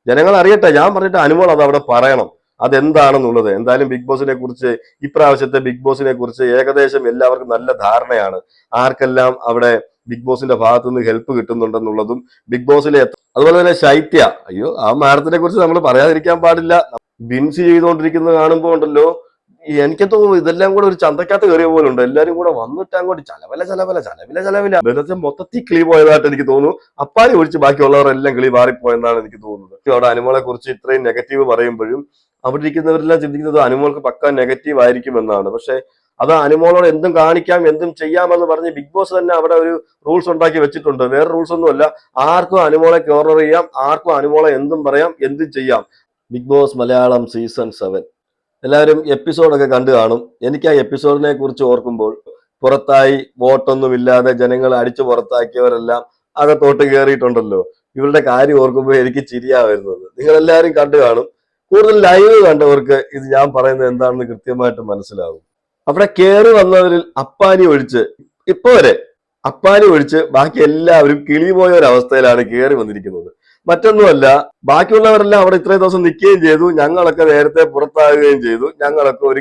ജനങ്ങൾ അറിയട്ടെ. ഞാൻ പറഞ്ഞിട്ട് അനുമോൾ അത് അവിടെ പറയണം അതെന്താണെന്നുള്ളത്. എന്തായാലും ബിഗ് ബോസിനെ കുറിച്ച് ഇപ്രാവശ്യത്തെ ബിഗ് ബോസിനെ കുറിച്ച് ഏകദേശം എല്ലാവർക്കും നല്ല ധാരണയാണ്. ആർക്കെല്ലാം അവിടെ ബിഗ് ബോസിന്റെ ഭാഗത്തു നിന്ന് ഹെൽപ്പ് കിട്ടുന്നുണ്ടെന്നുള്ളതും ബിഗ് ബോസിലെ അതുപോലെ തന്നെ ശൈത്യ, അയ്യോ ആ മാഡത്തിനെ കുറിച്ച് നമ്മൾ പറയാതിരിക്കാൻ പാടില്ല. ബിൻസി ചെയ്തുകൊണ്ടിരിക്കുന്നത് കാണുമ്പോൾ ഉണ്ടല്ലോ, എനിക്കെന്തോ ഇതെല്ലാം കൂടെ ഒരു ചന്തക്കകത്ത് കയറിയ പോലെ ഉണ്ട്. എല്ലാരും കൂടെ വന്നിട്ട് അങ്ങോട്ട് ചലവില മൊത്തത്തിൽ കിളി പോയതായിട്ട് എനിക്ക് തോന്നുന്നു. അപ്പാരി ഒഴിച്ച് ബാക്കിയുള്ളവരെല്ലാം കിളി മാറിപ്പോയെന്നാണ് എനിക്ക് തോന്നുന്നത്. അവിടെ അനുമോളെ കുറിച്ച് ഇത്രയും നെഗറ്റീവ് പറയുമ്പോഴും അവിടെ ഇരിക്കുന്നവരെല്ലാം ചിന്തിക്കുന്നത് അനുമോൾക്ക് പക്ക നെഗറ്റീവ് ആയിരിക്കും എന്നാണ്. പക്ഷെ അത് അനുമോളോട് എന്തും കാണിക്കാം എന്തും ചെയ്യാമെന്ന് പറഞ്ഞ് ബിഗ് ബോസ് തന്നെ അവിടെ ഒരു റൂൾസ് ഉണ്ടാക്കി വെച്ചിട്ടുണ്ട്. വേറെ റൂൾസ് ഒന്നുമല്ല, ആർക്കും അനുമോളെ കോർണർ ചെയ്യാം, ആർക്കും അനുമോളെ എന്തും പറയാം, എന്തും ചെയ്യാം. ബിഗ് ബോസ് മലയാളം സീസൺ 7 എല്ലാവരും എപ്പിസോഡൊക്കെ കണ്ടു കാണും. എനിക്ക് ആ എപ്പിസോഡിനെ കുറിച്ച് ഓർക്കുമ്പോൾ പുറത്തായി വോട്ടൊന്നുമില്ലാതെ ജനങ്ങൾ അടിച്ചു പുറത്താക്കിയവരെല്ലാം അകത്തോട്ട് കയറിയിട്ടുണ്ടല്ലോ, ഇവരുടെ കാര്യം ഓർക്കുമ്പോൾ എനിക്ക് ചിരിയാ വരുന്നത്. നിങ്ങൾ എല്ലാവരും കണ്ടു കാണും. കൂടുതൽ ലൈവ് കണ്ടവർക്ക് ഇത് ഞാൻ പറയുന്നത് എന്താണെന്ന് കൃത്യമായിട്ട് മനസ്സിലാവും. അവിടെ കയറി വന്നവരിൽ അപ്പാനി ഒഴിച്ച് ഇപ്പൊ വരെ അപ്പാനി ഒഴിച്ച് ബാക്കി എല്ലാവരും കിളി പോയ ഒരവസ്ഥയിലാണ് കയറി വന്നിരിക്കുന്നത്. മറ്റൊന്നുമല്ല, ബാക്കിയുള്ളവരെല്ലാം അവിടെ ഇത്രയും ദിവസം നിൽക്കുകയും ചെയ്തു, ഞങ്ങളൊക്കെ നേരത്തെ പുറത്താകുകയും ചെയ്തു, ഞങ്ങളൊക്കെ ഒരു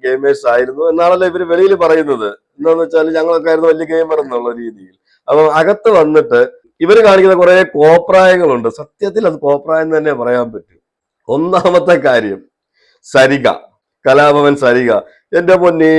ഗെയിമേഴ്സ് ആയിരുന്നു എന്നാണല്ലോ ഇവര് വെളിയിൽ പറയുന്നത്. എന്താന്ന് വെച്ചാൽ ഞങ്ങളൊക്കെ ആയിരുന്നു വലിയ ഗെയിമർ എന്നുള്ള രീതിയിൽ. അപ്പൊ അകത്ത് വന്നിട്ട് ഇവര് കാണിക്കുന്ന കുറെ കോപ്രായങ്ങളുണ്ട്. സത്യത്തിൽ അത് കോപ്രായം തന്നെ പറയാൻ പറ്റും. ഒന്നാമത്തെ കാര്യം, സരിക, കലാഭവൻ സരിക, എന്റെ പൊന്നേ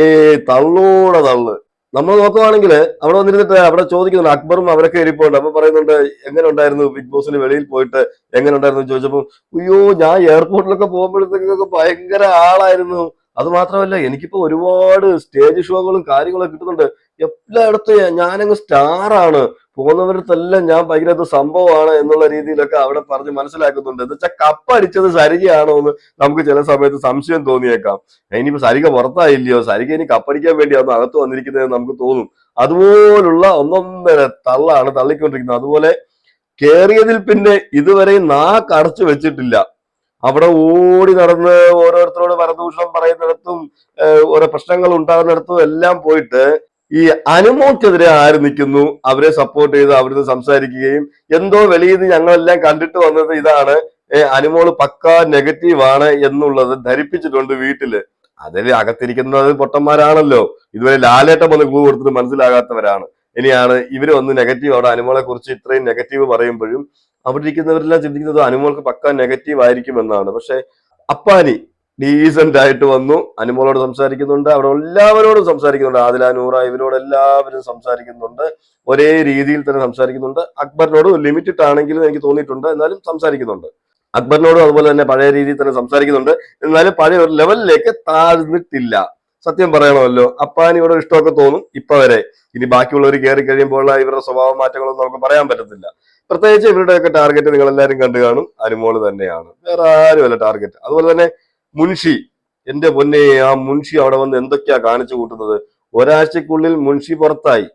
തള്ളൂടെ തള്ളു. നമ്മൾ നോക്കുവാണെങ്കിൽ അവിടെ വന്നിരുന്നിട്ട് അവിടെ ചോദിക്കുന്നുണ്ട്, അക്ബറും അവരൊക്കെ ഇരിപ്പുണ്ട്. അപ്പൊ പറയുന്നുണ്ട് എങ്ങനെ ഉണ്ടായിരുന്നു ബിഗ് ബോസിന് വെളിയിൽ പോയിട്ട്, എങ്ങനെ ഉണ്ടായിരുന്നു ചോദിച്ചപ്പോ, അയ്യോ ഞാൻ എയർപോർട്ടിലൊക്കെ പോകുമ്പോഴത്തേക്കൊക്കെ ഭയങ്കര ആളായിരുന്നു. അത് മാത്രമല്ല എനിക്കിപ്പോ ഒരുപാട് സ്റ്റേജ് ഷോകളും കാര്യങ്ങളൊക്കെ കിട്ടുന്നുണ്ട്, എല്ലായിടത്തും ഞാനങ്ങ് സ്റ്റാറാണ്, പോകുന്നവരത്തെല്ലാം ഞാൻ ഭയങ്കര സംഭവമാണ് എന്നുള്ള രീതിയിലൊക്കെ അവിടെ പറഞ്ഞ് മനസ്സിലാക്കുന്നുണ്ട്. എന്ന് വെച്ചാൽ കപ്പടിച്ചത് സരികയാണോ എന്ന് നമുക്ക് ചില സമയത്ത് സംശയം തോന്നിയേക്കാം. ഇനിയിപ്പോ സരിക പുറത്തായില്ലയോ, സരിക ഇനി കപ്പടിക്കാൻ വേണ്ടിയാണോ അകത്ത് വന്നിരിക്കുന്നതെന്ന് നമുക്ക് തോന്നും. അതുപോലുള്ള ഒന്നൊന്നര തള്ളാണ് തള്ളിക്കൊണ്ടിരിക്കുന്നത്. അതുപോലെ കേറിയതിൽ പിന്നെ ഇതുവരെ നാക്കടച്ചു വെച്ചിട്ടില്ല. അവിടെ ഓടി നടന്ന് ഓരോരുത്തരോട് പരദൂഷണം പറയുന്നിടത്തും ഓരോ പ്രശ്നങ്ങൾ ഉണ്ടാകുന്നിടത്തും എല്ലാം പോയിട്ട് ഈ അനുമോൾക്കെതിരെ ആര് നിൽക്കുന്നു അവരെ സപ്പോർട്ട് ചെയ്ത് അവിടുന്ന് സംസാരിക്കുകയും, എന്തോ വെളിയിൽ നിന്ന് ഞങ്ങളെല്ലാം കണ്ടിട്ട് വന്നത് ഇതാണ്, അനുമോള് പക്കാ നെഗറ്റീവ് ആണ് എന്നുള്ളത് ധരിപ്പിച്ചിട്ടുണ്ട് വീട്ടില്. അതിൽ അകത്തിരിക്കുന്നത് പൊട്ടന്മാരാണല്ലോ. ഇതുവരെ ലാലേട്ടം വന്ന് ക്ലൂ കൊടുത്തിട്ട് മനസ്സിലാകാത്തവരാണ്. ഇനിയാണ് ഇവര് വന്ന് നെഗറ്റീവ് അവിടെ അനുമോളെ കുറിച്ച് ഇത്രയും നെഗറ്റീവ് പറയുമ്പോഴും അവിടെ ഇരിക്കുന്നവരെല്ലാം ചിന്തിക്കുന്നത് അനുമോൾക്ക് പക്ക നെഗറ്റീവ് ആയിരിക്കും എന്നാണ്. പക്ഷെ അപ്പാനി ഡീസന്റ് ആയിട്ട് വന്നു, അനുമോളോട് സംസാരിക്കുന്നുണ്ട്, അവിടെ എല്ലാവരോടും സംസാരിക്കുന്നുണ്ട്, ആദില നൂറ ഇവരോട് എല്ലാവരും സംസാരിക്കുന്നുണ്ട്, ഒരേ രീതിയിൽ തന്നെ സംസാരിക്കുന്നുണ്ട്. അക്ബറിനോട് ലിമിറ്റഡ് ആണെങ്കിലും എനിക്ക് തോന്നിയിട്ടുണ്ട്, എന്നാലും സംസാരിക്കുന്നുണ്ട്. അക്ബറിനോടും അതുപോലെ തന്നെ പഴയ രീതിയിൽ തന്നെ സംസാരിക്കുന്നുണ്ട്, എന്നാലും പഴയ ഒരു ലെവലിലേക്ക് താഴ്ന്നിട്ടില്ല. സത്യം പറയണമല്ലോ, അപ്പാനിയോട് ഇഷ്ടമൊക്കെ തോന്നും ഇപ്പൊ വരെ. ഇനി ബാക്കിയുള്ളവർ കയറി കഴിയുമ്പോൾ ഇവരുടെ സ്വഭാവ മാറ്റങ്ങളൊന്നും നമുക്ക് പറയാൻ പറ്റത്തില്ല. പ്രത്യേകിച്ച് ഇവരുടെയൊക്കെ ടാർഗറ്റ് നിങ്ങൾ എല്ലാവരും കണ്ടു കാണും, അനുമോള് തന്നെയാണ്, വേറെ ആരുമല്ല ടാർഗറ്റ്. അതുപോലെ തന്നെ മുൻഷി, എന്റെ പൊന്നെ ആ മുൻഷി അവിടെ വന്ന് എന്തൊക്കെയാ കാണിച്ചു കൂട്ടുന്നത്. ഒരാഴ്ചക്കുള്ളിൽ മുൻഷി പുറത്തായി,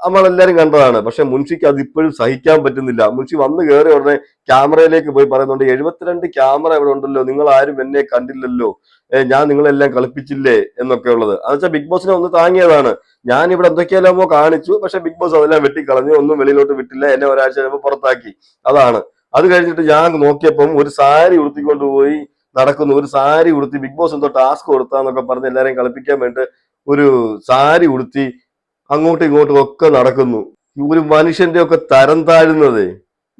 നമ്മളെല്ലാരും കണ്ടതാണ്. പക്ഷെ മുൻഷിക്ക് അത് ഇപ്പോഴും സഹിക്കാൻ പറ്റുന്നില്ല. മുൻഷി വന്ന് കയറി ഉടനെ ക്യാമറയിലേക്ക് പോയി പറയുന്നുണ്ട്, 72 ക്യാമറ ഇവിടെ ഉണ്ടല്ലോ, നിങ്ങൾ ആരും എന്നെ കണ്ടില്ലല്ലോ, ഞാൻ നിങ്ങളെല്ലാം കളിപ്പിച്ചില്ലേ എന്നൊക്കെ ഉള്ളത്. അത് വെച്ചാൽ ബിഗ് ബോസിനെ ഒന്ന് താങ്ങിയതാണ്. ഞാൻ ഇവിടെ എന്തൊക്കെയല്ലാമോ കാണിച്ചു, പക്ഷെ ബിഗ് ബോസ് അതെല്ലാം വെട്ടിക്കളഞ്ഞു, ഒന്നും വെളിയിലോട്ട് വിട്ടില്ല, എന്നെ ഒരാഴ്ച കഴിയുമ്പോൾ പുറത്താക്കി. അതാണ്. അത് കഴിഞ്ഞിട്ട് ഞാൻ നോക്കിയപ്പം ഒരു സാരി ഉടുത്തിക്കൊണ്ട് പോയി നടക്കുന്നു. ഒരു സാരി ഉടുത്തി ബിഗ് ബോസ് എന്തോ ടാസ്ക് കൊടുത്താന്നൊക്കെ പറഞ്ഞ് എല്ലാരെയും കളിപ്പിക്കാൻ വേണ്ടി ഒരു സാരി ഉടുത്തി അങ്ങോട്ടും ഇങ്ങോട്ടും ഒക്കെ നടക്കുന്നു. ഒരു മനുഷ്യന്റെ ഒക്കെ തരം താഴുന്നത്,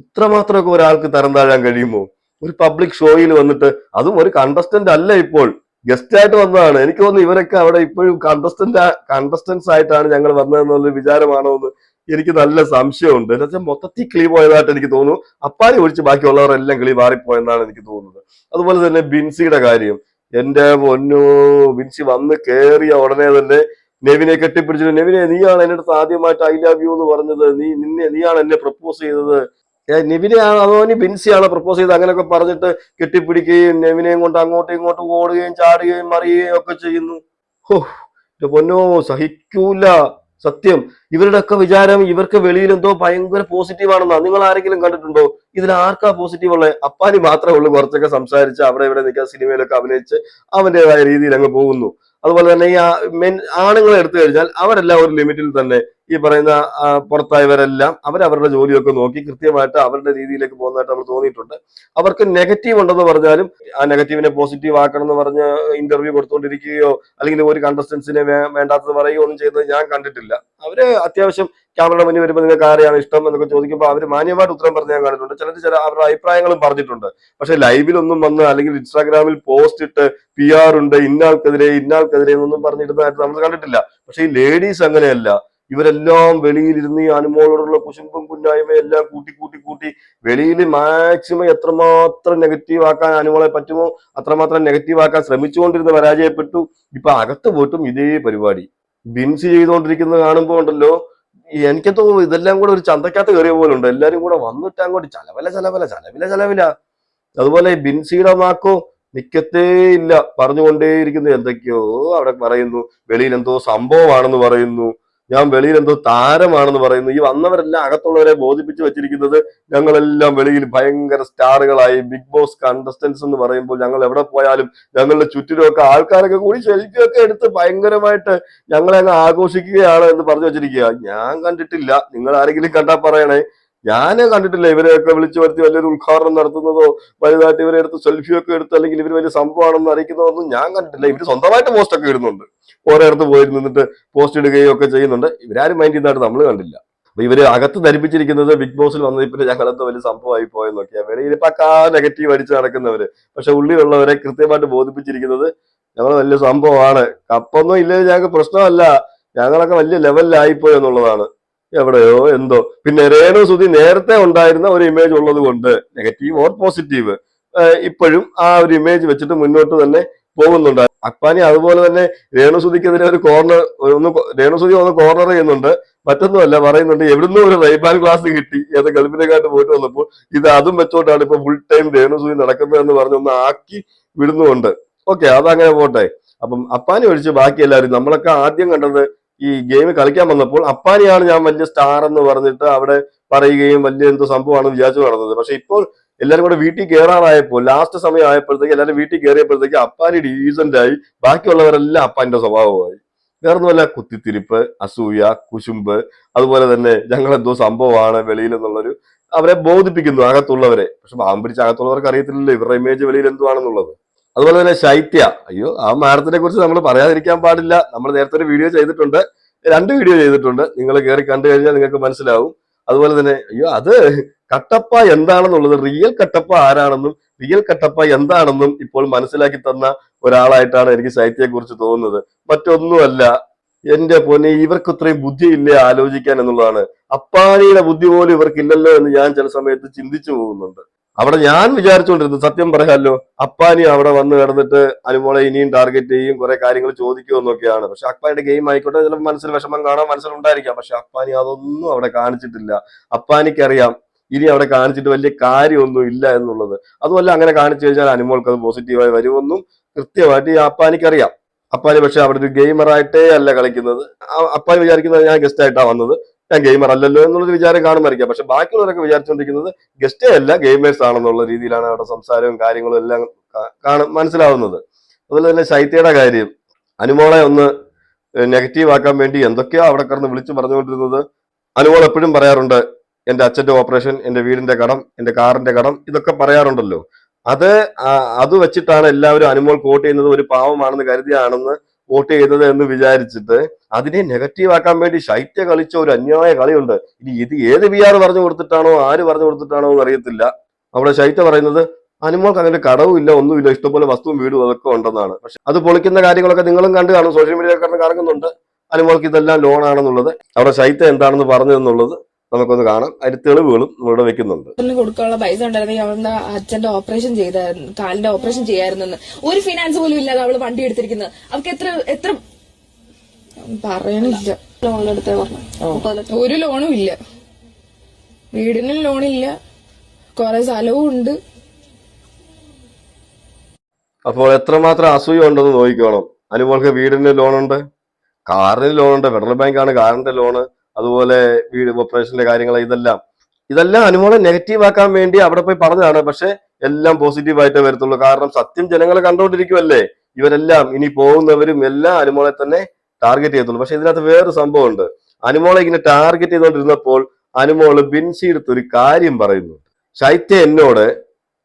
ഇത്രമാത്രമൊക്കെ ഒരാൾക്ക് തരം താഴാൻ കഴിയുമോ? ഒരു പബ്ലിക് ഷോയിൽ വന്നിട്ട്, അതും ഒരു കണ്ടസ്റ്റന്റ് അല്ല, ഇപ്പോൾ ഗസ്റ്റ് ആയിട്ട് വന്നതാണ്. എനിക്ക് തോന്നുന്നു ഇവരൊക്കെ അവിടെ ഇപ്പോഴും കണ്ടസ്റ്റൻസ് ആയിട്ടാണ് ഞങ്ങൾ വന്നതെന്നുള്ള വിചാരമാണോ എന്ന് എനിക്ക് നല്ല സംശയമുണ്ട്. എന്നുവെച്ചാൽ മൊത്തത്തിൽ കിളി പോയതായിട്ട് എനിക്ക് തോന്നുന്നു. അപ്പാരി ഒഴിച്ച് ബാക്കിയുള്ളവരെല്ലാം കിളി മാറിപ്പോയെന്നാണ് എനിക്ക് തോന്നുന്നത്. അതുപോലെ തന്നെ ബിൻസിയുടെ കാര്യം, എന്റെ പൊന്നോ, ബിൻസി വന്ന് കേറിയ ഉടനെ തന്നെ നെവിനെ കെട്ടിപ്പിടിച്ചിട്ട്, നെവിനെ നീയാണ് എന്റെ അടുത്ത് ആദ്യമായിട്ട് ഐ ലവ് യു എന്ന് പറഞ്ഞത്, നീയാണ് എന്നെ പ്രപ്പോസ് ചെയ്തത്, നെവിനെയാണ് അതോ ഇനി ബിൻസിയാണോ പ്രപ്പോസ് ചെയ്തത്, അങ്ങനെയൊക്കെ പറഞ്ഞിട്ട് കെട്ടിപ്പിടിക്കുകയും നെവിനെയും കൊണ്ട് അങ്ങോട്ടും ഇങ്ങോട്ടും ഓടുകയും ചാടുകയും മറിയുകയും ഒക്കെ ചെയ്യുന്നു. ഹോ എന്റെ പൊന്നോ, സഹിക്കൂല സത്യം. ഇവരുടെ ഒക്കെ വിചാരം ഇവർക്ക് വെളിയിൽ എന്തോ ഭയങ്കര പോസിറ്റീവ് ആണെന്നാ. നിങ്ങൾ ആരെങ്കിലും കണ്ടിട്ടുണ്ടോ? ഇതിൽ ആർക്കാ പോസിറ്റീവ് ഉള്ളത്? അപ്പാനി മാത്രമേ ഉള്ളൂ കുറച്ചൊക്കെ സംസാരിച്ച് അവിടെ ഇവിടെ നിൽക്കാൻ, സിനിമയിലൊക്കെ അഭിനയിച്ച് അവന്റേതായ രീതിയിൽ അങ്ങ് പോകുന്നു. അതുപോലെ തന്നെ ഈ ആണുങ്ങളെ എടുത്തു കഴിഞ്ഞാൽ അവരെല്ലാം ഒരു ലിമിറ്റിൽ തന്നെ ഈ പറയുന്ന പുറത്തായവരെല്ലാം അവരവരുടെ ജോലിയൊക്കെ നോക്കി കൃത്യമായിട്ട് അവരുടെ രീതിയിലേക്ക് പോകുന്നതായിട്ട് നമ്മൾ തോന്നിയിട്ടുണ്ട്. അവർക്ക് നെഗറ്റീവ് ഉണ്ടെന്ന് പറഞ്ഞാലും ആ നെഗറ്റീവിനെ പോസിറ്റീവ് ആക്കണം എന്ന് പറഞ്ഞ് ഇന്റർവ്യൂ കൊടുത്തുകൊണ്ടിരിക്കുകയോ അല്ലെങ്കിൽ ഒരു കണ്ടസ്റ്റൻസിനെ വേണ്ടാത്തത് പറയുകയോ ഒന്നും ചെയ്യുന്നത് ഞാൻ കണ്ടിട്ടില്ല. അവര് അത്യാവശ്യം ക്യാമറയുടെ മുന്നിൽ വരുമ്പോൾ നിങ്ങൾക്ക് ആരെയാണ് ഇഷ്ടം എന്നൊക്കെ ചോദിക്കുമ്പോൾ അവർ മാന്യമായിട്ട് ഉത്തരം പറഞ്ഞ് ഞാൻ കണ്ടിട്ടുണ്ട്. ചില അവരുടെ അഭിപ്രായങ്ങളും പറഞ്ഞിട്ടുണ്ട്. പക്ഷെ ലൈവിലൊന്നും വന്ന് അല്ലെങ്കിൽ ഇൻസ്റ്റാഗ്രാമിൽ പോസ്റ്റ് ഇട്ട് PR ഉണ്ട് ഇന്നാൾക്കെതിരെ എന്നൊന്നും പറഞ്ഞിടുന്നതായിട്ട് നമ്മൾ കണ്ടിട്ടില്ല. പക്ഷെ ഈ ലേഡീസ് അങ്ങനെയല്ല. ഇവരെല്ലാം വെളിയിലിരുന്ന് ഈ അനുമോളോടുള്ള കുശുമ്പും കുന്നായ്മയും എല്ലാം കൂട്ടി വെളിയിൽ മാക്സിമം എത്രമാത്രം നെഗറ്റീവ് ആക്കാൻ അനുമോളെ പറ്റുമോ അത്രമാത്രം നെഗറ്റീവ് ആക്കാൻ ശ്രമിച്ചുകൊണ്ടിരുന്ന് പരാജയപ്പെട്ടു. ഇപ്പൊ അകത്ത് പോയിട്ടും ഇതേ പരിപാടി ബിൻസി ചെയ്തുകൊണ്ടിരിക്കുന്നത് കാണുമ്പോൾ ഉണ്ടല്ലോ, എനിക്കെന്തോ ഇതെല്ലാം കൂടെ ഒരു ചന്തക്കകത്ത് കയറിയ പോലെ ഉണ്ട്. എല്ലാരും കൂടെ വന്നിട്ട് അങ്ങോട്ട് ചലവില. അതുപോലെ ബിൻസിയുടെ വാക്കോ നിക്കത്തേ ഇല്ല, പറഞ്ഞുകൊണ്ടേയിരിക്കുന്നു എന്തൊക്കെയോ അവിടെ പറയുന്നു. വെളിയിൽ എന്തോ സംഭവമാണെന്ന് പറയുന്നു, ഞാൻ വെളിയിൽ എന്തോ താരമാണെന്ന് പറയുന്നു. ഈ വന്നവരെല്ലാം അകത്തുള്ളവരെ ബോധിപ്പിച്ച് വെച്ചിരിക്കുന്നത് ഞങ്ങളെല്ലാം വെളിയിൽ ഭയങ്കര സ്റ്റാറുകളായി, ബിഗ് ബോസ് കണ്ടസ്റ്റൻസ് എന്ന് പറയുമ്പോൾ ഞങ്ങൾ എവിടെ പോയാലും ഞങ്ങളുടെ ചുറ്റിലുമൊക്കെ ആൾക്കാരൊക്കെ കൂടി സെൽഫിയൊക്കെ എടുത്ത് ഭയങ്കരമായിട്ട് ഞങ്ങളെ അങ്ങ് ആഘോഷിക്കുകയാണ് എന്ന് പറഞ്ഞു വെച്ചിരിക്കുക. ഞാൻ കണ്ടിട്ടില്ല, നിങ്ങൾ ആരെങ്കിലും കണ്ടാൽ പറയണേ. ഞാൻ കണ്ടിട്ടില്ല ഇവരെയൊക്കെ വിളിച്ചു വരുത്തി വലിയൊരു ഉദ്ഘാടനം നടത്തുന്നതോ വലുതായിട്ട് ഇവരെ എടുത്ത് സെൽഫിയൊക്കെ എടുത്ത് അല്ലെങ്കിൽ ഇവർ വലിയ സംഭവമാണെന്ന് അറിയിക്കുന്നതൊന്നും ഞാൻ കണ്ടിട്ടില്ല. ഇവര് സ്വന്തമായിട്ട് പോസ്റ്റ് ഒക്കെ ഇടുന്നുണ്ട്, ഓരോരുത്ത് പോയി നിന്നിട്ട് പോസ്റ്റ് ഇടുകയും ഒക്കെ ചെയ്യുന്നുണ്ട്. ഇവരാരും മൈൻഡ് ചെയ്തായിട്ട് നമ്മൾ കണ്ടില്ല. അപ്പൊ ഇവര് അകത്ത് ധരിപ്പിച്ചിരിക്കുന്നത് ബിഗ് ബോസിൽ വന്നത് പിന്നെ ഞങ്ങളെന്തോ വലിയ സംഭവമായി പോയെന്നൊക്കെയാണ്. വെളിയിൽ പക്കാ നെഗറ്റീവ് അടിച്ച് നടക്കുന്നവര്, പക്ഷെ ഉള്ളിലുള്ളവരെ കൃത്യമായിട്ട് ബോധിപ്പിച്ചിരിക്കുന്നത് ഞങ്ങൾ വലിയ സംഭവമാണ്, കപ്പൊന്നും ഇല്ലെങ്കിൽ ഞങ്ങൾക്ക് പ്രശ്നമല്ല, ഞങ്ങളൊക്കെ വലിയ ലെവലിലായിപ്പോയി എന്നുള്ളതാണ്. എവിടെയോ എന്തോ. പിന്നെ രേണു സുധി നേരത്തെ ഉണ്ടായിരുന്ന ഒരു ഇമേജ് ഉള്ളത് കൊണ്ട് നെഗറ്റീവ് ഓർ പോസിറ്റീവ് ഇപ്പോഴും ആ ഒരു ഇമേജ് വെച്ചിട്ട് മുന്നോട്ട് തന്നെ പോകുന്നുണ്ട്. അപ്പാനി അതുപോലെ തന്നെ രേണുസുതിക്കെതിരെ ഒരു രേണുസുതി ഒന്ന് കോർണർ ചെയ്യുന്നുണ്ട്. മറ്റൊന്നുമല്ല, പറയുന്നുണ്ട് എവിടുന്നും ഒരു റൈബാൻ ക്ലാസ് കിട്ടി, ഏത് ഗൾഫിനെക്കാട്ട് പോയിട്ട് വന്നപ്പോൾ ഇത് അതും വെച്ചോണ്ടാണ് ഇപ്പൊ ഫുൾ ടൈം രേണുസുതി നടക്കുന്നത് എന്ന് പറഞ്ഞ് ഒന്ന് ആക്കി വിടുന്നുമുണ്ട്. ഓക്കെ, അതങ്ങനെ പോട്ടെ. അപ്പം അപ്പാനി ഒഴിച്ച് ബാക്കി എല്ലാവരും നമ്മളൊക്കെ ആദ്യം കണ്ടത് ഈ ഗെയിം കളിക്കാൻ വന്നപ്പോൾ അപ്പാനിയാണ് ഞാൻ വലിയ സ്റ്റാർ എന്ന് പറഞ്ഞിട്ട് അവിടെ പറയുകയും വലിയ എന്തോ സംഭവമാണെന്ന് വിചാരിച്ചു നടന്നത്. പക്ഷെ ഇപ്പോൾ എല്ലാരും കൂടെ വീട്ടിൽ കയറാറായപ്പോൾ ലാസ്റ്റ് സമയം ആയപ്പോഴത്തേക്ക് എല്ലാവരും വീട്ടിൽ കയറിയപ്പോഴത്തേക്ക് അപ്പാനി ഡീസന്റ് ആയി, ബാക്കിയുള്ളവരെല്ലാം അപ്പാന്റെ സ്വഭാവമായി. വേറൊന്നുമല്ല, കുത്തിത്തിരിപ്പ്, അസൂയ, കുശുമ്പ്, അതുപോലെ തന്നെ ഞങ്ങൾ എന്തോ സംഭവമാണ് വെളിയിൽ എന്നുള്ളൊരു അവരെ ബോധിപ്പിക്കുന്നു അകത്തുള്ളവരെ. പക്ഷെ പാവം പിടിച്ച അകത്തുള്ളവർക്ക് അറിയത്തില്ലല്ലോ ഇവരുടെ ഇമേജ് വെളിയിൽ എന്തുവാണെന്നുള്ളത്. അതുപോലെ തന്നെ ശൈത്യ, അയ്യോ ആ മാഡത്തിനെ കുറിച്ച് നമ്മൾ പറയാതിരിക്കാൻ പാടില്ല. നമ്മൾ നേരത്തെ ഒരു വീഡിയോ ചെയ്തിട്ടുണ്ട്, 2 വീഡിയോ ചെയ്തിട്ടുണ്ട്, നിങ്ങൾ കയറി കണ്ടു കഴിഞ്ഞാൽ നിങ്ങൾക്ക് മനസ്സിലാവും. അതുപോലെ തന്നെ അയ്യോ അത് കട്ടപ്പ എന്താണെന്നുള്ളത്, റിയൽ കട്ടപ്പ ആരാണെന്നും റിയൽ കട്ടപ്പ എന്താണെന്നും ഇപ്പോൾ മനസ്സിലാക്കി തന്ന ഒരാളായിട്ടാണ് എനിക്ക് ശൈത്യയെ കുറിച്ച് തോന്നുന്നത്. മറ്റൊന്നുമല്ല, എന്റെ പൊന്നെ, ഇവർക്ക് ഇത്രയും ബുദ്ധിയില്ലേ ആലോചിക്കാൻ എന്നുള്ളതാണ്. അപ്പാനിയുടെ ബുദ്ധി പോലും ഇവർക്കില്ലല്ലോ എന്ന് ഞാൻ ചില സമയത്ത് ചിന്തിച്ചു പോകുന്നുണ്ട്. അവിടെ ഞാൻ വിചാരിച്ചുകൊണ്ടിരുന്നത്, സത്യം പറയാമല്ലോ, അപ്പാനി അവിടെ വന്ന് കിടന്നിട്ട് അനുമോളെ ഇനിയും ടാർഗറ്റ് ചെയ്യും, കുറെ കാര്യങ്ങൾ ചോദിക്കുമെന്നൊക്കെയാണ്. പക്ഷെ അപ്പാനിയുടെ ഗെയിം ആയിക്കോട്ടെ, ചിലപ്പോൾ മനസ്സിൽ വിഷമം കാണാം, മനസ്സിലുണ്ടായിരിക്കാം. പക്ഷെ അപ്പാനി അതൊന്നും അവിടെ കാണിച്ചിട്ടില്ല. അപ്പാനിക്കറിയാം ഇനി അവിടെ കാണിച്ചിട്ട് വലിയ കാര്യമൊന്നും ഇല്ല എന്നുള്ളത്. അതുമല്ല, അങ്ങനെ കാണിച്ചു കഴിഞ്ഞാൽ അനുമോൾക്ക് അത് പോസിറ്റീവായി വരുമെന്നും കൃത്യമായിട്ട് ഈ അപ്പാനിക്കറിയാം. അപ്പാനി പക്ഷെ അവിടെ ഒരു ഗെയിമറായിട്ടേ അല്ല കളിക്കുന്നത്. അപ്പാനി വിചാരിക്കുന്നത് ഞാൻ ഗസ്റ്റ് ആയിട്ടാണ് വന്നത്, ഞാൻ ഗെയിമർ അല്ലല്ലോ എന്നുള്ളൊരു വിചാരം കാണുമായിരിക്കാം. പക്ഷെ ബാക്കിയുള്ളവരൊക്കെ വിചാരിച്ചുകൊണ്ടിരിക്കുന്നത് ഗസ്റ്റേ അല്ല ഗെയിമേഴ്സ് ആണെന്നുള്ള രീതിയിലാണ് അവിടെ സംസാരവും കാര്യങ്ങളും എല്ലാം മനസ്സിലാവുന്നത്. അതുപോലെ തന്നെ ശൈത്യയുടെ കാര്യം, അനുമോളെ ഒന്ന് നെഗറ്റീവ് ആക്കാൻ വേണ്ടി എന്തൊക്കെയോ അവിടെ കിടന്ന് വിളിച്ചു പറഞ്ഞുകൊണ്ടിരുന്നത്. അനുമോൾ എപ്പോഴും പറയാറുണ്ട് എന്റെ അച്ഛന്റെ ഓപ്പറേഷൻ, എന്റെ വീടിന്റെ കടം, എന്റെ കാറിന്റെ കടം, ഇതൊക്കെ പറയാറുണ്ടല്ലോ. അത് വെച്ചിട്ടാണ് എല്ലാവരും അനുമോൾ വോട്ട് ചെയ്യുന്നത് ഒരു പാവമാണെന്ന് കരുതിയാണെന്ന് വോട്ട് ചെയ്തത് എന്ന് വിചാരിച്ചിട്ട് അതിനെ നെഗറ്റീവ് ആക്കാൻ വേണ്ടി ശൈത്യ കളിച്ച ഒരു അന്യായ കളിയുണ്ട്. ഇനി ഇത് ഏത് PR പറഞ്ഞു കൊടുത്തിട്ടാണോ ആര് പറഞ്ഞു കൊടുത്തിട്ടാണോ എന്ന് അറിയത്തില്ല. അവിടെ ശൈത്യ പറയുന്നത് അനുമോൾക്ക് അങ്ങനെ കടവും ഇല്ല, ഒന്നുമില്ല, ഇഷ്ടംപോലെ വസ്തുവും വീടും അതൊക്കെ ഉണ്ടെന്നാണ്. പക്ഷെ അത് പൊളിക്കുന്ന കാര്യങ്ങളൊക്കെ നിങ്ങളും കണ്ടു കാണും, സോഷ്യൽ മീഡിയയിൽ കിടന്ന് കാണുന്നുണ്ട്. അനുമോൾക്ക് ഇതെല്ലാം ലോൺ ആണെന്നുള്ളത്. അവിടെ ശൈത്യ എന്താണെന്ന് പറഞ്ഞതെന്നുള്ളത് നമുക്കൊന്ന് കാണാം. അതിന് തെളിവുകളും നമ്മളിവിടെ വെക്കുന്നുണ്ട്. കൊടുക്കാനുള്ള പൈസ ഉണ്ടായിരുന്നെങ്കിൽ അവളുടെ അച്ഛന്റെ ഓപ്പറേഷൻ ചെയ്തായിരുന്നു, കാലിന്റെ ഓപ്പറേഷൻ ചെയ്യായിരുന്നു. ഒരു ഫിനാൻസ് പോലും ഇല്ലാതെ അവള് വണ്ടി എടുത്തിരിക്കുന്നത്. അവർക്ക് എത്ര പറയണില്ല. ലോൺ എടുത്തേ പറഞ്ഞു, ഒരു ലോണും ഇല്ല, വീടിനും ലോണില്ല, കുറെ സ്ഥലവും ഉണ്ട്. അപ്പോൾ എത്രമാത്രം അസൂയ ഉണ്ടെന്ന് നോക്കിക്കോണം. അനുമോൾക്ക് വീടിന് ലോണുണ്ട്, കാറിന് ലോണുണ്ട്, ഫെഡറൽ ബാങ്കാണ് കാറിന്റെ ലോണ്, അതുപോലെ വീട് ഓപ്പറേഷന്റെ കാര്യങ്ങൾ, ഇതെല്ലാം അനുമോളെ നെഗറ്റീവ് ആക്കാൻ വേണ്ടി അവിടെ പോയി പറഞ്ഞതാണ്. പക്ഷെ എല്ലാം പോസിറ്റീവ് ആയിട്ടേ വരത്തുള്ളൂ. കാരണം സത്യം ജനങ്ങൾ കണ്ടുകൊണ്ടിരിക്കുമല്ലേ. ഇവരെല്ലാം ഇനി പോകുന്നവരും എല്ലാം അനുമോളെ തന്നെ ടാർഗറ്റ് ചെയ്യത്തുള്ളൂ. പക്ഷെ ഇതിനകത്ത് വേറൊരു സംഭവം ഉണ്ട്. അനുമോളെ ഇങ്ങനെ ടാർഗറ്റ് ചെയ്തുകൊണ്ടിരുന്നപ്പോൾ അനുമോള് ബിൻസി എടുത്തൊരു കാര്യം പറയുന്നു. ശൈത്യ എന്നോട്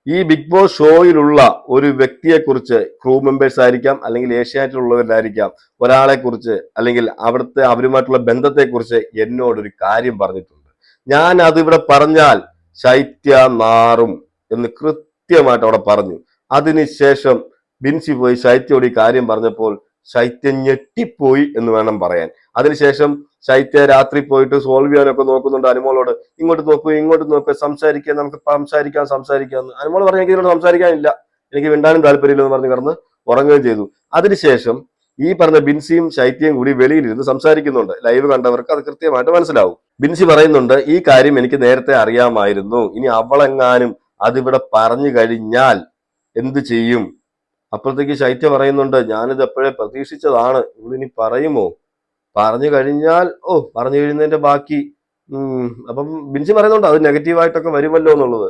ഈ ബിഗ് ബോസ് ഷോയിലുള്ള ഒരു വ്യക്തിയെ കുറിച്ച്, ക്രൂ മെമ്പേഴ്സ് ആയിരിക്കാം, അല്ലെങ്കിൽ ഏഷ്യാനെറ്റിലുള്ളവരിലായിരിക്കാം, ഒരാളെ കുറിച്ച് അല്ലെങ്കിൽ അവിടുത്തെ അവരുമായിട്ടുള്ള ബന്ധത്തെ കുറിച്ച് എന്നോടൊരു കാര്യം പറഞ്ഞിട്ടുണ്ട്. ഞാൻ അതിവിടെ പറഞ്ഞാൽ ശൈത്യ മാറും എന്ന് കൃത്യമായിട്ട് അവിടെ പറഞ്ഞു. അതിനുശേഷം ബിൻസി പോയി ശൈത്യയോട് ഈ കാര്യം പറഞ്ഞപ്പോൾ ശൈത്യം ഞെട്ടിപ്പോയി എന്ന് വേണം പറയാൻ. അതിനുശേഷം ശൈത്യ രാത്രി പോയിട്ട് സോൾവ് ചെയ്യാനൊക്കെ നോക്കുന്നുണ്ട് അനുമോളോട്. ഇങ്ങോട്ട് നോക്കൂ, സംസാരിക്കാൻ, നമുക്ക് സംസാരിക്കാന്ന്. അനുമോൾ പറഞ്ഞു എനിക്ക് ഇതിനോട് സംസാരിക്കാനില്ല, എനിക്ക് മിണ്ടാനും താല്പര്യമില്ല എന്ന് പറഞ്ഞ് കിടന്ന് ഉറങ്ങുകയും ചെയ്തു. അതിനുശേഷം ഈ പറഞ്ഞ ബിൻസിയും ശൈത്യയും കൂടി വെളിയിലിരുന്ന് സംസാരിക്കുന്നുണ്ട്. ലൈവ് കണ്ടവർക്ക് അത് കൃത്യമായിട്ട് മനസ്സിലാവും. ബിൻസി പറയുന്നുണ്ട്, ഈ കാര്യം എനിക്ക് നേരത്തെ അറിയാമായിരുന്നു, ഇനി അവളെങ്ങാനും അതിവിടെ പറഞ്ഞു കഴിഞ്ഞാൽ എന്ത് ചെയ്യും? അപ്പോഴത്തേക്ക് ശൈത്യ പറയുന്നുണ്ട്, ഞാനിത് എപ്പോഴേ പ്രതീക്ഷിച്ചതാണ്, ഇവളിനി പറയുമോ? പറഞ്ഞു കഴിഞ്ഞാൽ പറഞ്ഞു കഴിയുന്നതിന്റെ ബാക്കി അപ്പം ബിൻസി പറയുന്നുണ്ട് അത് നെഗറ്റീവായിട്ടൊക്കെ വരുമല്ലോ എന്നുള്ളത്.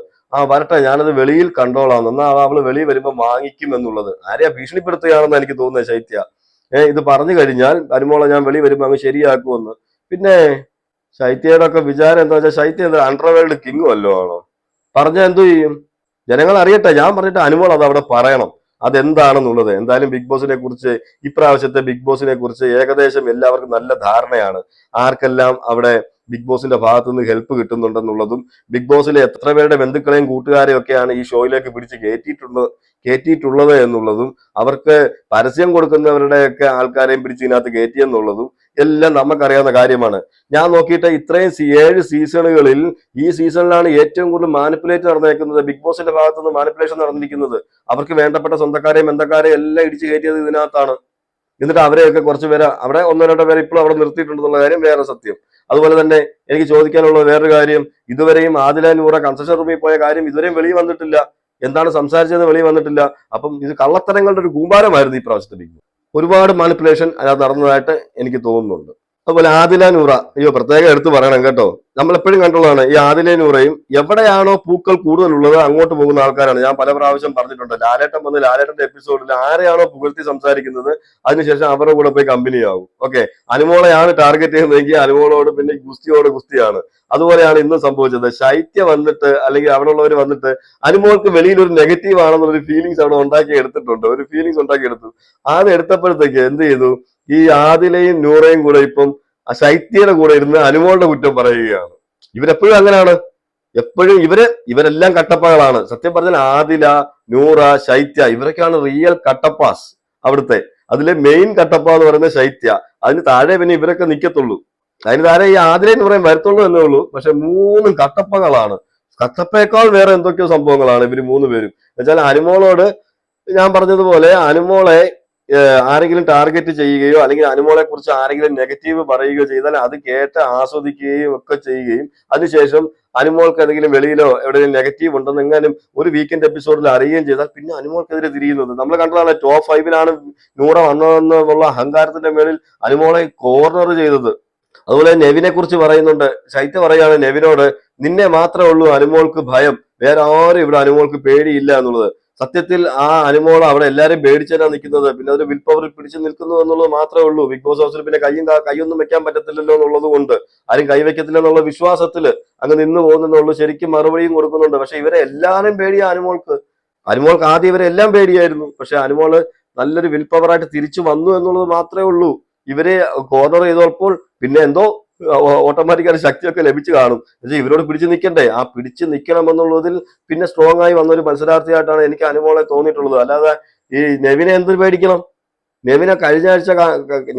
വരട്ടെ, ഞാനത് വെളിയിൽ കണ്ടോളാം, എന്നാ അവള് വെളിയിൽ വരുമ്പോൾ വാങ്ങിക്കും എന്നുള്ളത്. ആരെയാ ഭീഷണിപ്പെടുത്തുകയാണെന്ന് എനിക്ക് തോന്നുന്നത് ശൈത്യ. ഇത് പറഞ്ഞു കഴിഞ്ഞാൽ അനുമോളെ ഞാൻ വെളി വരുമ്പോൾ അങ്ങ് ശരിയാക്കുമെന്ന്. പിന്നെ ശൈത്യയുടെ ഒക്കെ വിചാരം എന്താ വെച്ചാൽ ശൈത്യ എന്താ അണ്ടർവേൾഡ് കിങ് വല്ലോ ആണോ? പറഞ്ഞാൽ എന്തു ചെയ്യും? ജനങ്ങൾ അറിയട്ടെ. ഞാൻ പറഞ്ഞിട്ട് അനുമോൾ അത് അവിടെ പറയണം അതെന്താണെന്നുള്ളത്. എന്തായാലും ബിഗ് ബോസിനെ കുറിച്ച്, ഇപ്രാവശ്യത്തെ ബിഗ് ബോസിനെ കുറിച്ച് ഏകദേശം എല്ലാവർക്കും നല്ല ധാരണയാണ്. ആർക്കെല്ലാം അവിടെ ബിഗ് ബോസിന്റെ ഭാഗത്തു നിന്ന് ഹെൽപ്പ് കിട്ടുന്നുണ്ടെന്നുള്ളതും, ബിഗ് ബോസിലെ എത്ര പേരുടെ ബന്ധുക്കളെയും കൂട്ടുകാരെയും ഒക്കെയാണ് ഈ ഷോയിലേക്ക് പിടിച്ച് കയറ്റിയിട്ടുള്ളത് എന്നുള്ളതും, അവർക്ക് പരസ്യം കൊടുക്കുന്നവരുടെയൊക്കെ ആൾക്കാരെയും പിടിച്ച് ഇതിനകത്ത് കയറ്റിയെന്നുള്ളതും എല്ലാം നമുക്കറിയാവുന്ന കാര്യമാണ്. ഞാൻ നോക്കിയിട്ട് ഇത്രയും 7 സീസണുകളിൽ ഈ സീസണിലാണ് ഏറ്റവും കൂടുതൽ മാനിപ്പുലേറ്റ് നടന്നേക്കുന്നത്. ബിഗ് ബോസിന്റെ ഭാഗത്തുനിന്ന് മാനിപ്പുലേഷൻ നടന്നിരിക്കുന്നത്. അവർക്ക് വേണ്ടപ്പെട്ട സ്വന്തക്കാരെയും ബന്ധക്കാരെയും എല്ലാം ഇടിച്ചു കയറ്റിയത് ഇതിനകത്താണ്. എന്നിട്ട് അവരെയൊക്കെ കുറച്ച് പേരെ അവിടെ 1-2 പേരെ ഇപ്പോഴും അവിടെ നിർത്തിയിട്ടുണ്ടെന്നുള്ള കാര്യം വേറെ സത്യം. അതുപോലെ തന്നെ എനിക്ക് ചോദിക്കാനുള്ള വേറൊരു കാര്യം, ഇതുവരെയും ആദില നൂറ കൺസെഷൻ റൂമിൽ പോയ കാര്യം ഇതുവരെയും വെളിയിൽ വന്നിട്ടില്ല. എന്താണ് സംസാരിച്ചതെന്ന് വെളിയിൽ വന്നിട്ടില്ല. അപ്പം ഇത് കള്ളത്തരങ്ങളുടെ ഒരു കൂമ്പാരമായിരുന്നു ഈ പ്രാവശ്യത്തെ ബിഗ് ബോസ്. ഒരുപാട് മാനിപ്പുലേഷൻ അതിനകത്ത് നടന്നതായിട്ട് എനിക്ക് തോന്നുന്നുണ്ട്. അതുപോലെ ആദില നൂറ, പ്രത്യേകം എടുത്തു പറയണം കേട്ടോ. നമ്മളെപ്പോഴും കണ്ടുള്ളതാണ് ഈ ആദില നൂറയും എവിടെയാണോ പൂക്കൾ കൂടുതലുള്ളത് അങ്ങോട്ട് പോകുന്ന ആൾക്കാരാണ്. ഞാൻ പല പ്രാവശ്യം പറഞ്ഞിട്ടുണ്ട്. ലാലേട്ടൻ വന്ന് ലാലേട്ടന്റെ എപ്പിസോഡിൽ ആരെയാണോ പുകഴ്ത്തി സംസാരിക്കുന്നത് അതിനുശേഷം അവരുടെ കൂടെ പോയി കമ്പനി ആവും. ഓക്കെ, അനുമോളെയാണ് ടാർഗറ്റ് ചെയ്യുന്നതെങ്കിൽ അനുമോളോട് പിന്നെ ഗുസ്തിയാണ്. അതുപോലെയാണ് ഇന്ന് സംഭവിച്ചത്. ശൈത്യ വന്നിട്ട് അല്ലെങ്കിൽ അവിടെ ഉള്ളവർ വന്നിട്ട് അനുമോൾക്ക് വെളിയിൽ ഒരു നെഗറ്റീവ് ആണെന്നൊരു ഫീലിങ്സ് അവിടെ ഉണ്ടാക്കിയെടുത്തു. അത് എടുത്തപ്പോഴത്തേക്ക് എന്ത് ചെയ്തു, ഈ ആദിലയും നൂറയും കൂടെ ഇപ്പം ശൈത്യയുടെ കൂടെ ഇരുന്ന് അനുമോളുടെ കുറ്റം പറയുകയാണ്. ഇവരെപ്പോഴും അങ്ങനെയാണ്. എപ്പോഴും ഇവരെല്ലാം കട്ടപ്പകളാണ്. സത്യം പറഞ്ഞാൽ ആദില, നൂറ, ശൈത്യ ഇവരൊക്കെയാണ് റിയൽ കട്ടപ്പാസ് അവിടുത്തെ. അതിലെ മെയിൻ കട്ടപ്പ എന്ന് പറയുന്നത് ശൈത്യ. അതിന് താഴെ പിന്നെ ഇവരൊക്കെ നിൽക്കത്തുള്ളൂ. അതിന് താഴെ ഈ ആദിലയും നൂറയും വരത്തുള്ളൂ എന്നേ ഉള്ളൂ. പക്ഷെ 3 കട്ടപ്പകളാണ്. കട്ടപ്പയേക്കാൾ വേറെ എന്തൊക്കെയോ സംഭവങ്ങളാണ് ഇവര് 3 പേരും. എന്നുവെച്ചാൽ അനുമോളോട് ഞാൻ പറഞ്ഞതുപോലെ അനുമോളെ ആരെങ്കിലും ടാർഗറ്റ് ചെയ്യുകയോ അല്ലെങ്കിൽ അനുമോളെ കുറിച്ച് ആരെങ്കിലും നെഗറ്റീവ് പറയുകയോ ചെയ്താൽ അത് കേട്ട് ആസ്വദിക്കുകയും ഒക്കെ ചെയ്യുകയും അതിനുശേഷം അനുമോൾക്ക് എന്തെങ്കിലും വെളിയിലോ എവിടെയെങ്കിലും നെഗറ്റീവ് ഉണ്ടെന്ന് എങ്ങാനും ഒരു വീക്കെൻഡ് എപ്പിസോഡിൽ അറിയുകയും ചെയ്താൽ പിന്നെ അനുമോൾക്കെതിരെ തിരിയുന്നത് നമ്മൾ കണ്ടതാണ്. ടോപ്പ് 5-ലാണ് നൂറ വന്നതെന്നുള്ള അഹങ്കാരത്തിന്റെ മേളിൽ അനുമോളെ കോർണർ ചെയ്തത്. അതുപോലെ നെവിനെ കുറിച്ച് പറയുന്നുണ്ട്. ശൈത്യ പറയാണ് നെവിനോട്, നിന്നെ മാത്രമേ ഉള്ളൂ അനുമോൾക്ക് ഭയം, വേറെ ആരും ഇവിടെ അനുമോൾക്ക് പേടിയില്ല എന്നുള്ളത്. സത്യത്തിൽ ആ അനുമോൾ അവിടെ എല്ലാരും പേടിച്ചാണ് നിൽക്കുന്നത്. പിന്നെ ഒരു വിൽ പവറിൽ പിടിച്ചു നിൽക്കുന്നു എന്നുള്ളത് മാത്രമേ ഉള്ളൂ. ബിഗ് ബോസ് ഹൗസിൽ പിന്നെ കൈയൊന്നും വെക്കാൻ പറ്റത്തില്ലല്ലോ എന്നുള്ളത് കൊണ്ട്, ആരും കൈവയ്ക്കത്തില്ല എന്നുള്ള വിശ്വാസത്തില് അങ്ങ് നിന്ന് പോകുന്നുള്ളൂ. ശരിക്കും മറുപടിയും കൊടുക്കുന്നുണ്ട്. പക്ഷെ ഇവരെ എല്ലാരും പേടിയാ അനുമോൾക്ക് ആദ്യം ഇവരെ എല്ലാം പേടിയായിരുന്നു. പക്ഷെ അനുമോള് നല്ലൊരു വിൽ പവറായിട്ട് തിരിച്ചു വന്നു എന്നുള്ളത് മാത്രമേ ഉള്ളൂ. ഇവരെ കോർണർ ചെയ്തപ്പോൾ പിന്നെ എന്തോ ഓട്ടോമാറ്റിക്കായിട്ട് ശക്തിയൊക്കെ ലഭിച്ചു കാണും. പക്ഷേ ഇവരോട് പിടിച്ചു നിൽക്കണ്ടേ? ആ പിടിച്ചു നിൽക്കണം എന്നുള്ളതിൽ പിന്നെ സ്ട്രോങ് ആയി വന്ന ഒരു മത്സരാർത്ഥിയായിട്ടാണ് എനിക്ക് അനുമോളെ തോന്നിയിട്ടുള്ളത്. അല്ലാതെ ഈ നെവിനെ എന്ത് പേടിക്കണം? നെവിനെ കഴിഞ്ഞ ആഴ്ച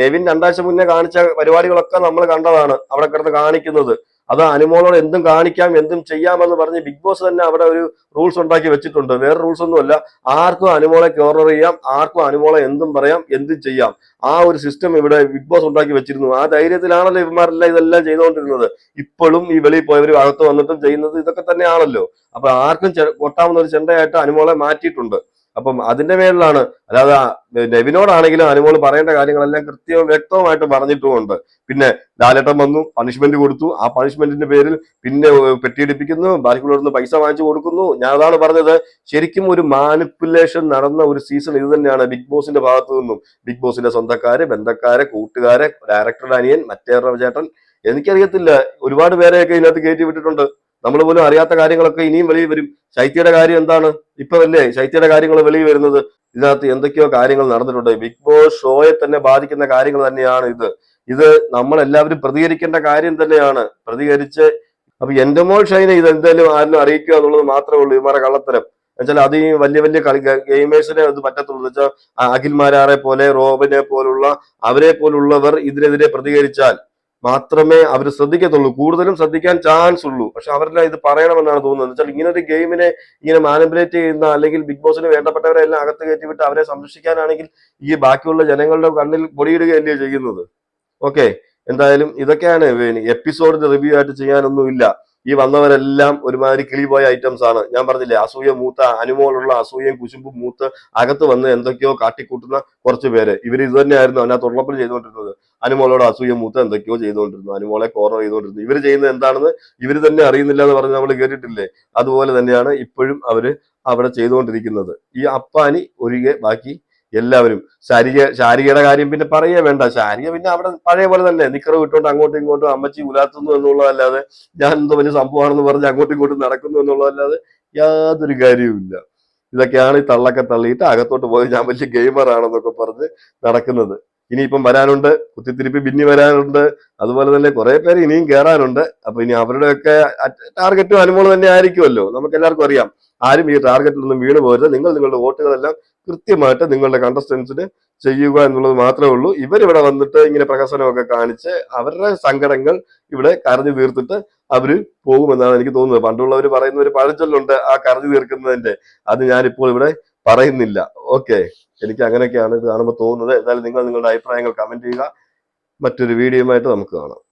നെവിൻ 2 ആഴ്ച മുന്നേ കാണിച്ച പരിപാടികളൊക്കെ നമ്മൾ കണ്ടതാണ്. അവിടെ കിടന്ന് കാണിക്കുന്നത് അത് അനുമോളോട് എന്തും കാണിക്കാം, എന്തും ചെയ്യാമെന്ന് പറഞ്ഞ് ബിഗ് ബോസ് തന്നെ അവിടെ ഒരു റൂൾസ് ഉണ്ടാക്കി വെച്ചിട്ടുണ്ട്. വേറെ റൂൾസ് ഒന്നുമല്ല. ആർക്കും അനുമോളെ കോർണർ ചെയ്യാം, ആർക്കും അനുമോളെ എന്തും പറയാം, എന്തും ചെയ്യാം. ആ ഒരു സിസ്റ്റം ഇവിടെ ബിഗ് ബോസ് ഉണ്ടാക്കി വെച്ചിരുന്നു. ആ ധൈര്യത്തിലാണല്ലോ ഇവന്മാരെല്ലാം ഇതെല്ലാം ചെയ്തുകൊണ്ടിരുന്നത്. ഇപ്പോഴും ഈ വെളിയിൽ പോയവർ അകത്ത് വന്നിട്ടും ചെയ്യുന്നത് ഇതൊക്കെ തന്നെയാണല്ലോ. അപ്പൊ ആർക്കും കൊട്ടാവുന്ന ഒരു ചെണ്ടയായിട്ട് അനുമോളെ മാറ്റിയിട്ടുണ്ട്. അപ്പം അതിന്റെ മേളിലാണ്. അല്ലാതെ നെവിനോടാണെങ്കിലും അനുമോള് പറയേണ്ട കാര്യങ്ങളെല്ലാം കൃത്യവും വ്യക്തവുമായിട്ട് പറഞ്ഞിട്ടുമുണ്ട്. പിന്നെ ലാലേട്ടൻ വന്നു, പണിഷ്മെന്റ് കൊടുത്തു. ആ പണിഷ്മെന്റിന്റെ പേരിൽ പിന്നെ പെട്ടിയിടിപ്പിക്കുന്നു, ബാക്കിയുള്ളവർക്ക് പൈസ വാങ്ങിച്ചു കൊടുക്കുന്നു. ഞാൻ അതാണ് പറഞ്ഞത്, ശരിക്കും ഒരു മാനിപ്പുലേഷൻ നടന്ന ഒരു സീസൺ ഇത് തന്നെയാണ് ബിഗ് ബോസിന്റെ ഭാഗത്തു നിന്നും. ബിഗ് ബോസിന്റെ സ്വന്തക്കാര്, ബന്ധക്കാര്, കൂട്ടുകാര്, ഡയറക്ടറുടെ അനിയൻ, മറ്റേ ചേട്ടൻ എനിക്കറിയത്തില്ല. ഒരുപാട് പേരെയൊക്കെ ഇതിനകത്ത് കയറ്റി വിട്ടിട്ടുണ്ട്. നമ്മൾ പോലും അറിയാത്ത കാര്യങ്ങളൊക്കെ ഇനിയും വെളിയിൽ വരും. ശൈത്യയുടെ കാര്യം എന്താണ്? ഇപ്പഴല്ലേ ശൈത്യയുടെ കാര്യങ്ങൾ വെളിയിൽ വരുന്നത്. ഇതിനകത്ത് എന്തൊക്കെയോ കാര്യങ്ങൾ നടന്നിട്ടുണ്ട്. ബിഗ് ബോസ് ഷോയെ തന്നെ ബാധിക്കുന്ന കാര്യങ്ങൾ തന്നെയാണ് ഇത്. ഇത് നമ്മളെല്ലാവരും പ്രതികരിക്കേണ്ട കാര്യം തന്നെയാണ്. പ്രതികരിച്ച് അപ്പൊ എന്റെ മോൾ ഷൈനെ ഇത് എന്തായാലും ആരും അറിയിക്കുക എന്നുള്ളത് മാത്രമേ ഉള്ളൂ. ഇവന്മാരെ കള്ളത്തരം എന്നുവെച്ചാൽ അത് ഈ വലിയ വലിയ കളി ഗെയിമേഴ്സിനെ അത് പറ്റത്തുള്ളൂ. എന്ന് വെച്ചാൽ അഖിൽ മാരാറെ പോലെ, റോബിനെ പോലുള്ള അവരെ പോലുള്ളവർ ഇതിനെതിരെ പ്രതികരിച്ചാൽ മാത്രമേ അവർ ശ്രദ്ധിക്കത്തുള്ളൂ. കൂടുതലും ശ്രദ്ധിക്കാൻ ചാൻസ് ഉള്ളൂ. പക്ഷെ അവരെല്ലാം ഇത് പറയണമെന്നാണ് തോന്നുന്നത്. എന്ന് വെച്ചാൽ ഇങ്ങനെ ഒരു ഗെയിമിനെ ഇങ്ങനെ മാനിപ്പുലേറ്റ് ചെയ്യുന്ന, അല്ലെങ്കിൽ ബിഗ് ബോസിന് വേണ്ടപ്പെട്ടവരെ എല്ലാം അകത്ത് കയറ്റിവിട്ട് അവരെ സംരക്ഷിക്കാനാണെങ്കിൽ ഈ ബാക്കിയുള്ള ജനങ്ങളുടെ കണ്ണിൽ പൊടിയിടുകയല്ലേ ചെയ്യുന്നത്. ഓക്കെ, എന്തായാലും ഇതൊക്കെയാണ് എപ്പിസോഡിന്റെ റിവ്യൂ ആയിട്ട് ചെയ്യാനൊന്നുമില്ല. ഈ വന്നവരെല്ലാം ഒരുമാതിരി കിളിപോയ ഐറ്റംസ് ആണ്. ഞാൻ പറഞ്ഞില്ലേ, അസൂയ മൂത്ത അനുമോളുള്ള അസൂയയും കുശുമ്പും മൂത്ത് അകത്ത് വന്ന് എന്തൊക്കെയോ കാട്ടിക്കൂട്ടുന്ന കുറച്ച് പേര്. ഇവർ ഇത് തന്നെയായിരുന്നു അതിനകത്ത് ഉള്ളപ്പോൾ ചെയ്തുകൊണ്ടിരുന്നത്. അനുമോളോട് അസൂയ മൂത്ത് എന്തൊക്കെയോ ചെയ്തുകൊണ്ടിരുന്നു, അനുമോളെ കോർണർ ചെയ്തുകൊണ്ടിരുന്നു. ഇവർ ചെയ്യുന്നത് എന്താണെന്ന് ഇവർ തന്നെ അറിയുന്നില്ല എന്ന് പറഞ്ഞ് നമ്മൾ കേട്ടിട്ടില്ലേ. അതുപോലെ തന്നെയാണ് ഇപ്പോഴും അവര് അവിടെ ചെയ്തുകൊണ്ടിരിക്കുന്നത്. ഈ അപ്പാനി ഒഴികെ ബാക്കി എല്ലാവരും. ശാരികയുടെ കാര്യം പിന്നെ പറയേ വേണ്ട. ശാരിക പിന്നെ അവിടെ പഴയ പോലെ തന്നെ നിക്കറ് വിട്ടോണ്ട് അങ്ങോട്ടും ഇങ്ങോട്ടും അമ്മച്ചി ഉലാത്തുന്നു എന്നുള്ളതല്ലാതെ, ഞാൻ എന്തോ വലിയ സംഭവമാണെന്ന് പറഞ്ഞ് അങ്ങോട്ടും ഇങ്ങോട്ടും നടക്കുന്നു എന്നുള്ളതല്ലാതെ യാതൊരു കാര്യവുമില്ല. ഇതൊക്കെയാണ് ഈ തള്ളൊക്കെ തള്ളിയിട്ട് അകത്തോട്ട് പോയി ഞാൻ വലിയ ഗെയിമർ ആണെന്നൊക്കെ പറഞ്ഞ് നടക്കുന്നത്. ഇനിയിപ്പം വരാനുണ്ട്, കുത്തിത്തിരിപ്പി ബിന്നി വരാനുണ്ട്, അതുപോലെ തന്നെ കുറെ പേര് ഇനിയും കയറാനുണ്ട്. അപ്പൊ ഇനി അവരുടെയൊക്കെ ടാർഗറ്റും അനുമോള് തന്നെ ആയിരിക്കുമല്ലോ. നമുക്ക് എല്ലാവർക്കും അറിയാം. ആരും ഈ ടാർഗറ്റിൽ നിന്നും വീണ് പോരുത്. നിങ്ങളുടെ വോട്ടുകളെല്ലാം കൃത്യമായിട്ട് നിങ്ങളുടെ കണ്ടസ്റ്റൻസിന് ചെയ്യുക എന്നുള്ളത് മാത്രമേ ഉള്ളൂ. ഇവരിവിടെ വന്നിട്ട് ഇങ്ങനെ പ്രഹസനമൊക്കെ കാണിച്ച് അവരുടെ സങ്കടങ്ങൾ ഇവിടെ കരഞ്ഞു തീർത്തിട്ട് അവര് പോകുമെന്നാണ് എനിക്ക് തോന്നുന്നത്. പണ്ടുള്ളവർ പറയുന്ന ഒരു പഴഞ്ചൊല്ലുണ്ട് ആ കരഞ്ഞു തീർക്കുന്നതിന്റെ, അത് ഞാനിപ്പോൾ ഇവിടെ പറയുന്നില്ല. ഓക്കെ, എനിക്ക് അങ്ങനെയൊക്കെയാണ് ഇത് കാണുമ്പോൾ തോന്നുന്നത്. എന്തായാലും നിങ്ങൾ നിങ്ങളുടെ അഭിപ്രായങ്ങൾ കമന്റ് ചെയ്യുക. മറ്റൊരു വീഡിയോയുമായിട്ട് നമുക്ക് കാണാം.